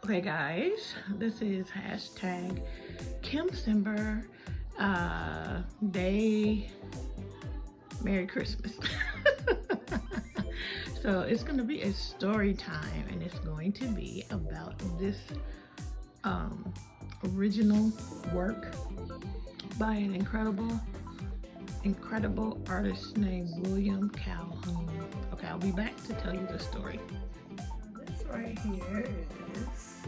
Okay guys, this is hashtag Kimcember day Merry Christmas. So it's going to be a story time, and it's going to be about this original work by an incredible artist named William Calhoun. Okay, I'll be back to tell you the story. This right here is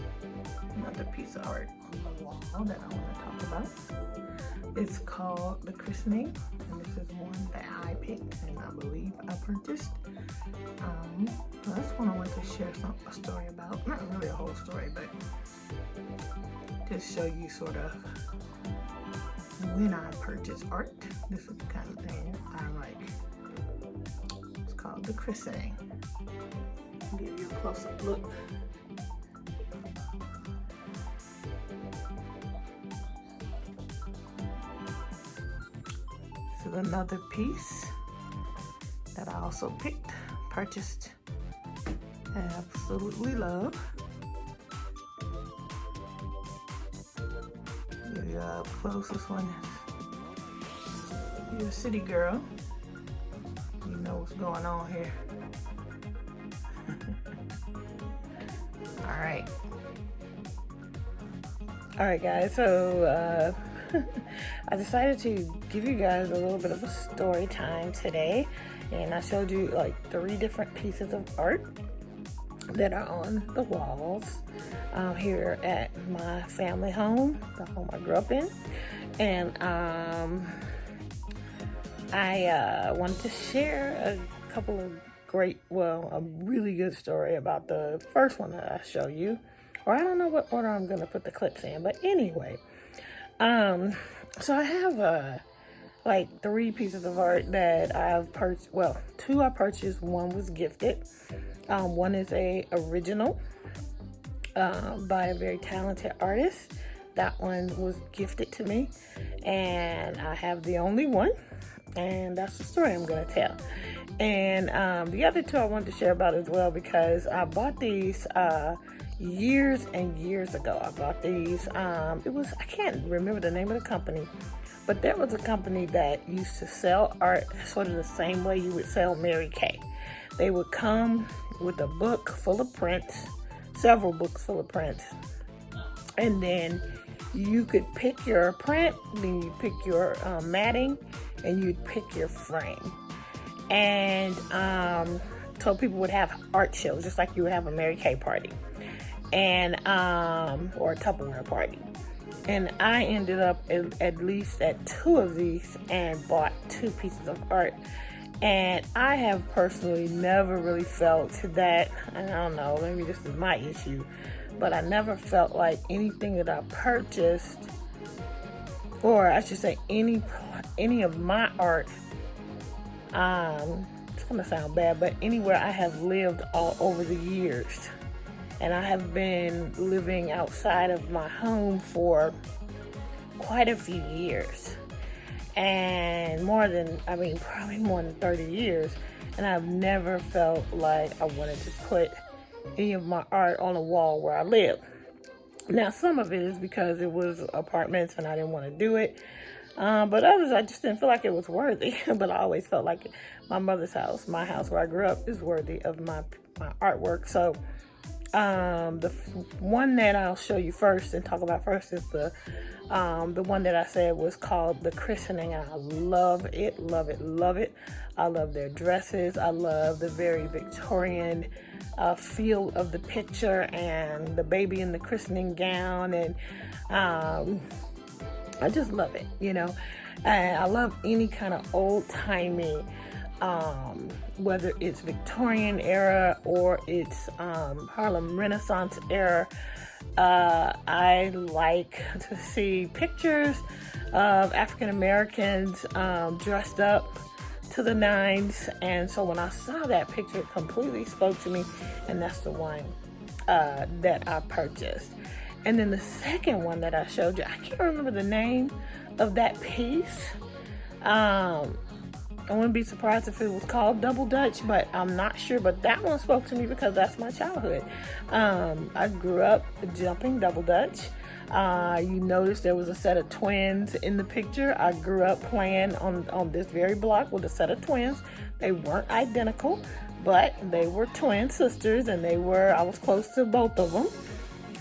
another piece of art on the wall that I want to talk about. It's called The Christening, and this is one that I picked and I believe I purchased. So that's one I want to share a story about. Not really a whole story, but just show you sort of when I purchase art. This is the kind of thing I like. It's called The Christening. I'll give you a close-up look. This is another piece that I also purchased, and absolutely love. Give you up close. This one is, you're a city girl, you know what's going on here. All right guys, so I decided to give you guys a little bit of a story time today, and I showed you like 3 different pieces of art that are on the walls here at my family home, the home I grew up in. And I wanted to share a couple of a really good story about the first one that I show you. Or I don't know what order I'm gonna put the clips in, but anyway. So I have like 3 pieces of art that I've purchased. Well, 2 I purchased, 1 was gifted. One is a original by a very talented artist. That one was gifted to me, and I have the only one, and that's the story I'm gonna tell. And the other 2 I wanted to share about as well, because I bought these years and years ago. I bought these, I can't remember the name of the company, but there was a company that used to sell art sort of the same way you would sell Mary Kay. They would come with a book full of prints, several books full of prints, and then you could pick your print, then you pick your matting, and you'd pick your frame. And so people would have art shows, just like you would have a Mary Kay party, and or a Tupperware party. And I ended up at least at 2 of these and bought 2 pieces of art. And I have personally never really felt that, I don't know, maybe this is my issue, but I never felt like anything that I purchased, or I should say any of my art, it's gonna sound bad, but anywhere I have lived all over the years. And I have been living outside of my home for quite a few years. And probably more than 30 years. And I've never felt like I wanted to put any of my art on a wall where I live. Now, some of it is because it was apartments and I didn't want to do it. But others, I just didn't feel like it was worthy. But I always felt like my mother's house, my house where I grew up, is worthy of my artwork. So the one that I'll show you first and talk about first is the one that I said was called The Christening, and I love it, love it, love it. I love their dresses. I love the very Victorian feel of the picture, and the baby in the christening gown, and I just love it, you know. And I love any kind of old-timey, whether it's Victorian era or it's Harlem Renaissance era. I like to see pictures of African Americans dressed up to the nines, and so when I saw that picture, it completely spoke to me, and that's the one that I purchased. And then the second one that I showed you, I can't remember the name of that piece, I wouldn't be surprised if it was called Double Dutch, but I'm not sure. But that one spoke to me because that's my childhood. I grew up jumping Double Dutch. You notice there was a set of twins in the picture. I grew up playing on this very block with a set of twins. They weren't identical, but they were twin sisters, and I was close to both of them.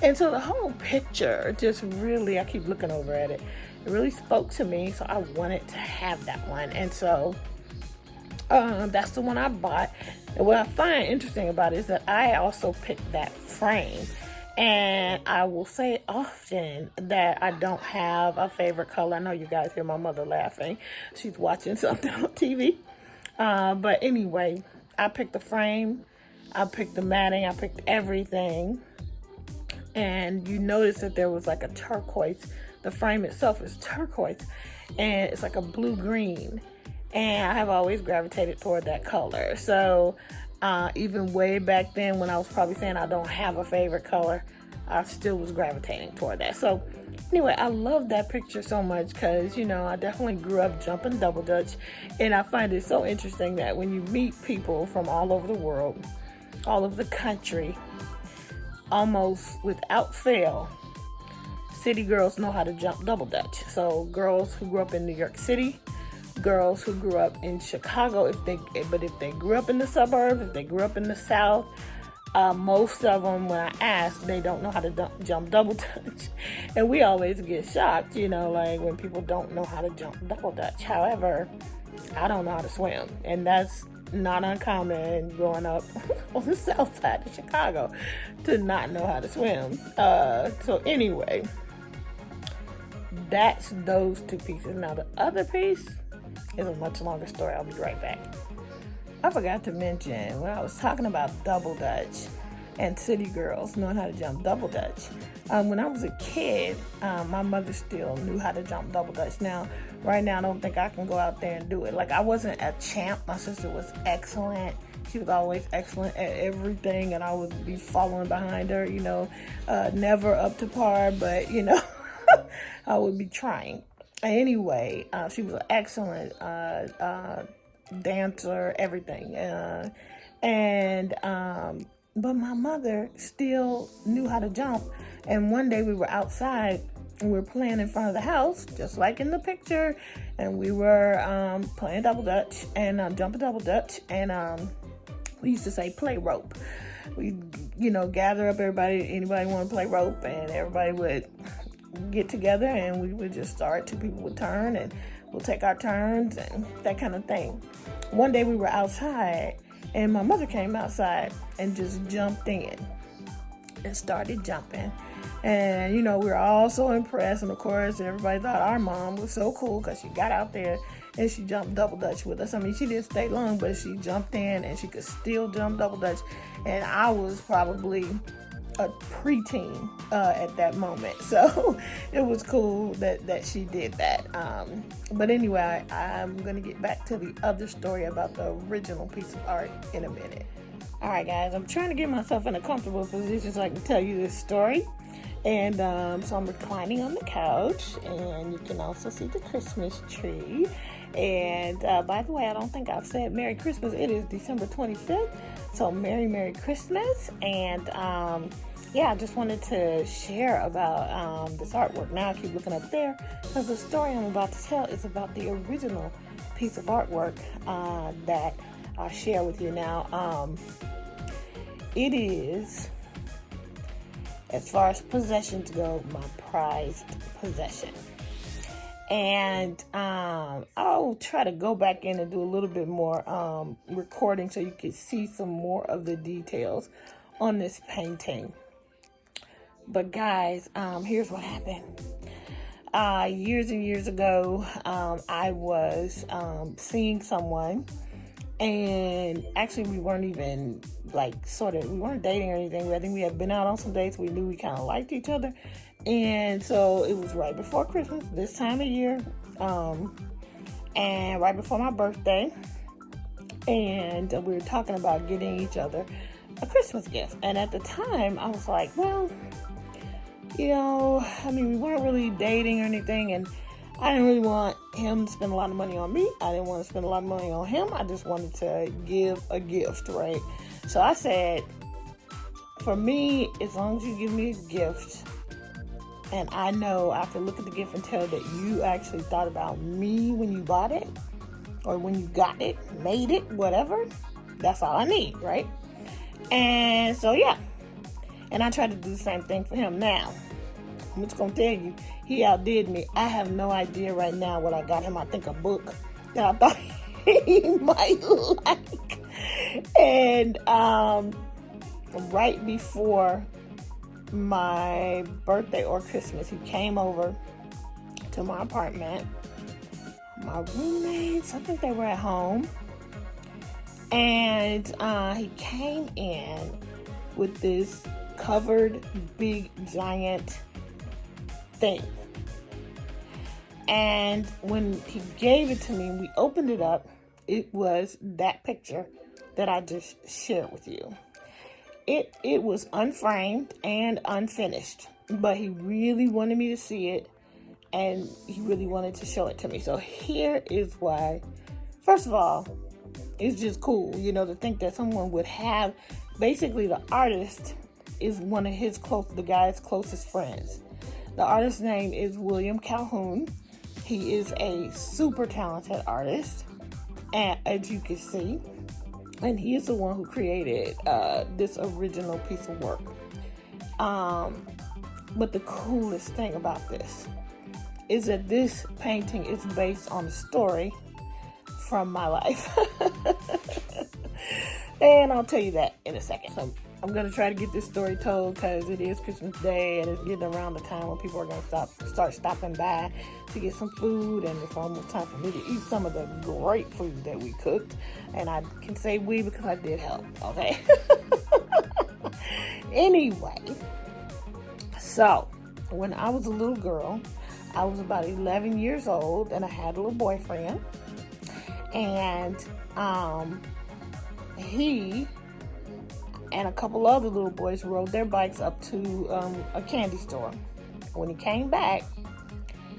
And so the whole picture just really, I keep looking over at it. It really spoke to me, so I wanted to have that one. And so that's the one I bought. And what I find interesting about it is that I also picked that frame. And I will say often that I don't have a favorite color. I know you guys hear my mother laughing. She's watching something on TV. But anyway, I picked the frame. I picked the matting. I picked everything. And you notice that there was like a turquoise. The frame itself is turquoise. And it's like a blue-green. And I have always gravitated toward that color. So even way back then when I was probably saying I don't have a favorite color, I still was gravitating toward that. So anyway, I love that picture so much because, I definitely grew up jumping Double Dutch. And I find it so interesting that when you meet people from all over the world, all over the country, almost without fail, city girls know how to jump Double Dutch. So girls who grew up in New York City, girls who grew up in Chicago, if they grew up in the suburbs, if they grew up in the South, most of them, when I ask, they don't know how to jump Double Dutch. And we always get shocked, like when people don't know how to jump Double Dutch. However, I don't know how to swim, and that's not uncommon growing up on the south side of Chicago to not know how to swim. So anyway, that's those two pieces. Now the other piece is a much longer story. I'll be right back. I forgot to mention when I was talking about Double Dutch and city girls knowing how to jump Double Dutch. When I was a kid, my mother still knew how to jump Double Dutch. Now, right now, I don't think I can go out there and do it. Like, I wasn't a champ. My sister was excellent. She was always excellent at everything, and I would be following behind her, never up to par, but, I would be trying. Anyway, she was an excellent dancer, everything. But my mother still knew how to jump. And one day we were outside and we were playing in front of the house, just like in the picture. And we were playing Double Dutch and jumping Double Dutch. And we used to say play rope. We, gather up anybody want to play rope, and everybody would get together and we would just start. Two people would turn and we'll take our turns and that kind of thing. One day we were outside and my mother came outside and just jumped in and started jumping. And, we were all so impressed. And, of course, everybody thought our mom was so cool because she got out there and she jumped Double Dutch with us. I mean, she didn't stay long, but she jumped in and she could still jump Double Dutch. And I was probably a preteen at that moment. So it was cool that she did that. But anyway, I'm going to get back to the other story about the original piece of art in a minute. All right, guys, I'm trying to get myself in a comfortable position so I can tell you this story. And so I'm reclining on the couch, and you can also see the Christmas tree. And by the way, I don't think I've said Merry Christmas. It is December 25th, so Merry Christmas. And I just wanted to share about this artwork. Now I keep looking up there because the story I'm about to tell is about the original piece of artwork that I'll share with you now. It is, as far as possessions go, my prized possession. And I'll try to go back in and do a little bit more recording so you can see some more of the details on this painting. But guys, here's what happened. Years and years ago, I was seeing someone, and actually we weren't even we weren't dating or anything. I think we had been out on some dates. We knew we kind of liked each other. And so it was right before Christmas, this time of year, and right before my birthday. And we were talking about getting each other a Christmas gift. And at the time, I was like, well, we weren't really dating or anything. And I didn't really want him to spend a lot of money on me. I didn't want to spend a lot of money on him. I just wanted to give a gift, right? So I said, for me, as long as you give me a gift, and I know I can look at the gift and tell that you actually thought about me when you bought it, or when you got it, made it, whatever, that's all I need, right? And so, yeah. And I tried to do the same thing for him. Now, I'm just going to tell you, he outdid me. I have no idea right now what I got him. I think a book that I thought he might like. And right before my birthday or Christmas, he came over to my apartment. My roommates, I think they were at home. And he came in with this covered big giant thing. And when he gave it to me, we opened it up, it was that picture that I just shared with you. It was unframed and unfinished, but he really wanted me to see it, and he really wanted to show it to me. So here is why. First of all, it's just cool, to think that someone would have, basically the artist is one of the guy's closest friends. The artist's name is William Calhoun. He is a super talented artist, and as you can see, and he is the one who created this original piece of work. But the coolest thing about this is that this painting is based on a story from my life. And I'll tell you that in a second. So I'm going to try to get this story told because it is Christmas Day and it's getting around the time when people are going to start stopping by to get some food, and it's almost time for me to eat some of the great food that we cooked. And I can say we because I did help, okay? Anyway, so when I was a little girl, I was about 11 years old and I had a little boyfriend. And he and a couple other little boys rode their bikes up to a candy store. When he came back,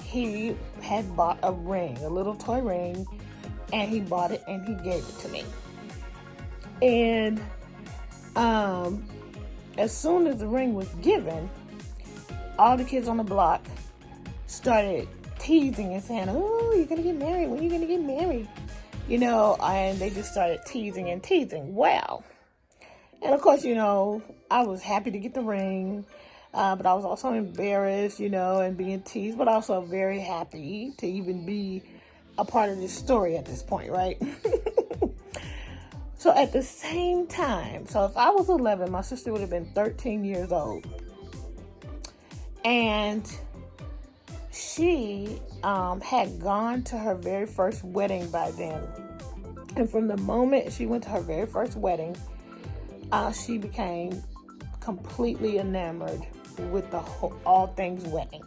he had bought a ring, a little toy ring, and he bought it and he gave it to me. And as soon as the ring was given, all the kids on the block started teasing and saying, "Oh, you're going to get married. When are you going to get married?" And they just started teasing. Well, and of course, I was happy to get the ring, but I was also embarrassed, and being teased, but also very happy to even be a part of this story at this point, right? So at the same time, so if I was 11, my sister would have been 13 years old. And she had gone to her very first wedding by then. And from the moment she went to her very first wedding, she became completely enamored with all things wedding.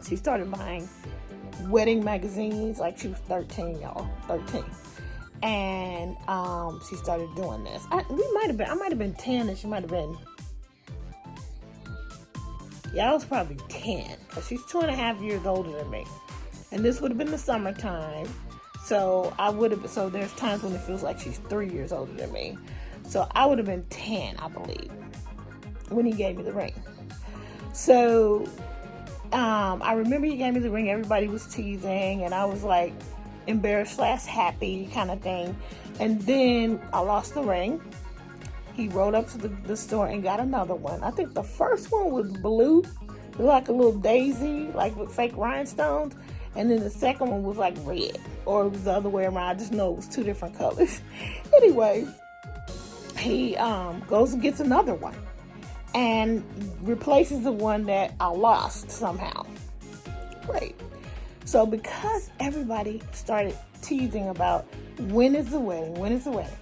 She started buying wedding magazines like she was 13, y'all, 13. And she started doing this. I might have been 10 and she might have been, I was probably 10, because she's 2.5 years older than me. And this would have been the summertime. So there's times when it feels like she's 3 years older than me. So I would have been 10, I believe, when he gave me the ring. So I remember he gave me the ring. Everybody was teasing, and I was like embarrassed / happy kind of thing. And then I lost the ring. He rode up to the store and got another one. I think the first one was blue, like a little daisy, like with fake rhinestones. And then the second one was like red, or it was the other way around. I just know it was two different colors. Anyway, he goes and gets another one and replaces the one that I lost somehow. Great. So because everybody started teasing about when is the wedding,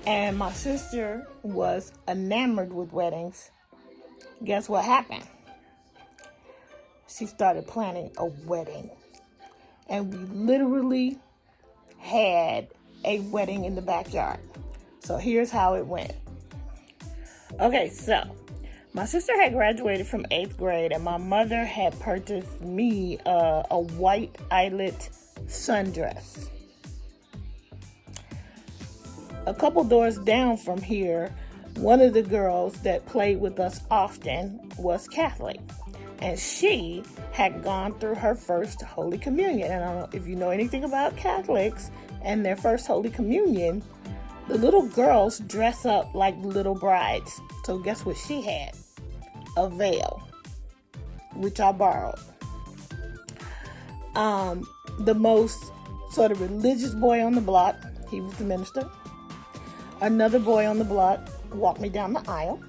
and my sister was enamored with weddings, guess what happened? She started planning a wedding. And we literally had a wedding in the backyard. So here's how it went. Okay, so My sister had graduated from 8th grade, and my mother had purchased me a white eyelet sundress. A couple doors down from here, one of the girls that played with us often was Catholic, and she had gone through her first Holy Communion. And I don't know if you know anything about Catholics and their first Holy Communion, the little girls dress up like little brides. So guess what she had? A veil, which I borrowed. The most sort of religious boy on the block, he was the minister. Another boy on the block walked me down the aisle.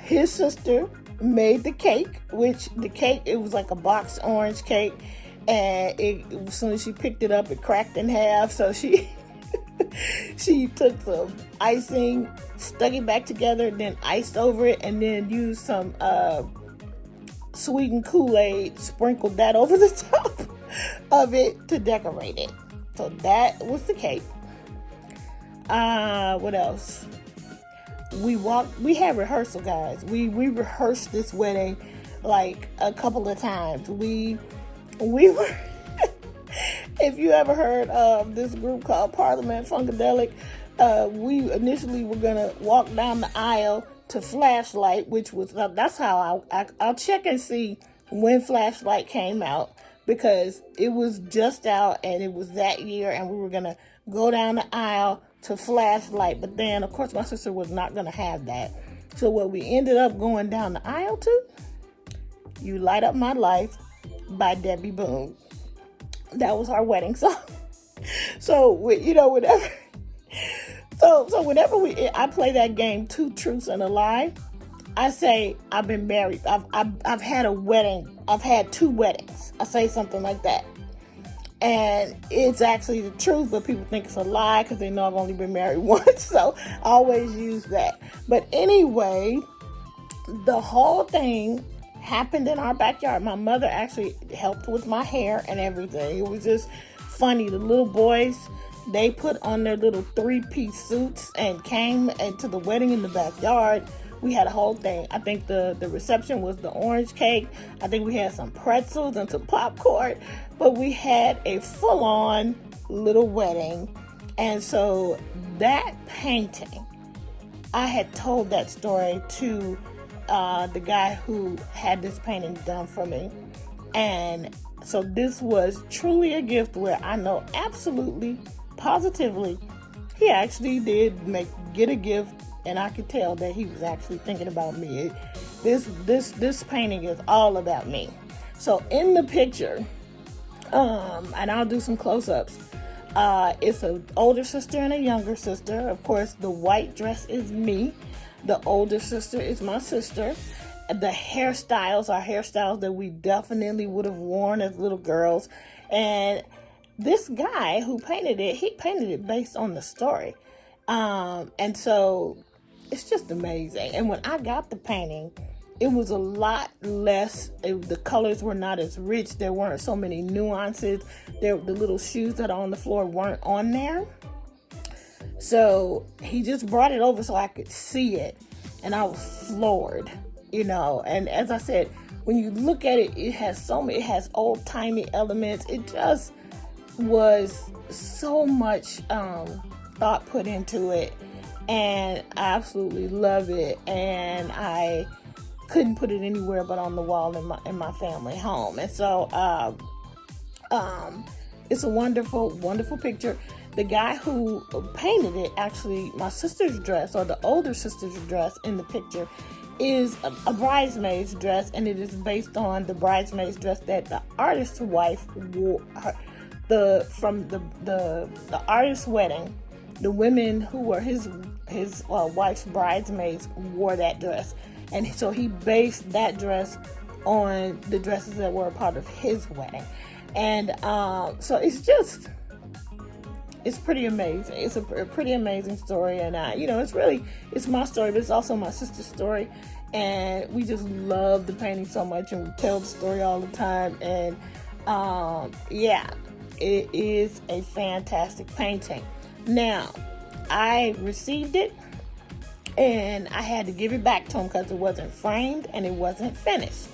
His sister made the cake, it was like a boxed orange cake, and as soon as she picked it up, it cracked in half. So she took some icing, stuck it back together, then iced over it, and then used some sweetened Kool-Aid, sprinkled that over the top of it to decorate it. So that was the cake. What else? We had rehearsal, guys. We rehearsed this wedding like a couple of times. We were if you ever heard of this group called Parliament Funkadelic, we initially were gonna walk down the aisle to Flashlight, which was that's how I'll check and see when Flashlight came out, because it was just out and it was that year, and we were gonna go down the aisle to Flashlight. But then, of course, my sister was not gonna have that. So what we ended up going down the aisle to, You Light Up My Life by Debbie Boone. That was our wedding song. So, whenever. So whenever I play that game, Two Truths and a Lie, I say I've been married. I've had a wedding. I've had 2 weddings. I say something like that, and it's actually the truth, but people think it's a lie because they know I've only been married once. So I always use that. But anyway, the whole thing happened in our backyard. My mother actually helped with my hair and everything. It was just funny. The little boys, they put on their little 3-piece suits and came into the wedding in the backyard. We had a whole thing. I think the reception was the orange cake. I think we had some pretzels and some popcorn. But we had a full-on little wedding. And so that painting, I had told that story to the guy who had this painting done for me. And so this was truly a gift where I know absolutely, positively, he actually did get a gift, and I could tell that he was actually thinking about me. This painting is all about me. So in the picture, and I'll do some close-ups, it's an older sister and a younger sister. Of course, the white dress is me. The older sister is my sister. The hairstyles are hairstyles that we definitely would have worn as little girls. And this guy who painted it, he painted it based on the story. And so it's just amazing. And when I got the painting, it was a lot less, the colors were not as rich. There weren't so many nuances. The little shoes that are on the floor weren't on there. So he just brought it over so I could see it. And I was floored, And as I said, when you look at it, it has old-timey elements. It just was so much thought put into it. And I absolutely love it. And I couldn't put it anywhere but on the wall in my family home. And so it's a wonderful, wonderful picture. The guy who painted it, actually, my sister's dress, or the older sister's dress in the picture, is a bridesmaid's dress, and it is based on the bridesmaid's dress that the artist's wife wore. From the artist's wedding, the women who were his wife's bridesmaids wore that dress. And so he based that dress on the dresses that were a part of his wedding. And so it's pretty amazing. It's a pretty amazing story. And, it's my story, but it's also my sister's story. And we just love the painting so much, and we tell the story all the time. And, it is a fantastic painting. Now, I received it. And I had to give it back to him because it wasn't framed and it wasn't finished.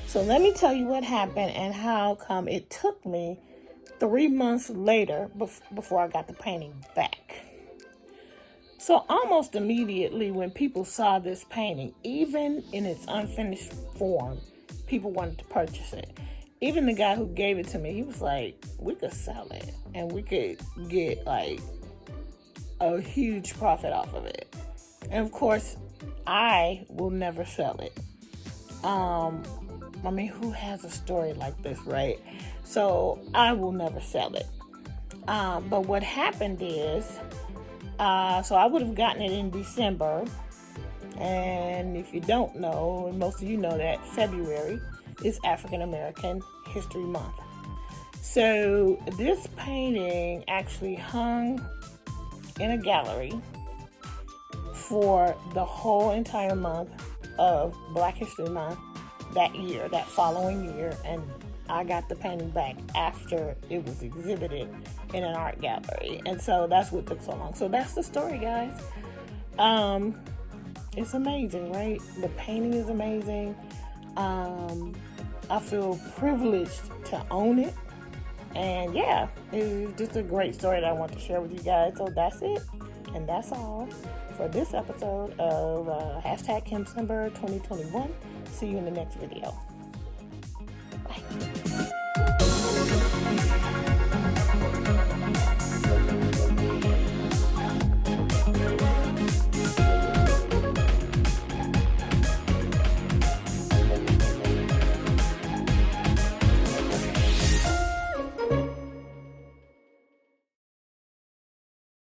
So let me tell you what happened and how come it took me 3 months later before I got the painting back. So almost immediately when people saw this painting, even in its unfinished form, people wanted to purchase it. Even the guy who gave it to me, he was like, we could sell it and we could get like a huge profit off of it. And of course, I will never sell it. I mean, who has a story like this, right? So I will never sell it. But what happened is, so I would have gotten it in December. And if you don't know, and most of you know that February is African American History Month. So this painting actually hung in a gallery for the whole entire month of Black History Month that year, that following year, and I got the painting back after it was exhibited in an art gallery. And so that's what took so long. So that's the story, guys. It's amazing, right? The painting is amazing. I feel privileged to own it. And yeah, it's just a great story that I want to share with you guys. So that's it. And that's all for this episode of #Kimcember 2021. See you in the next video. Bye.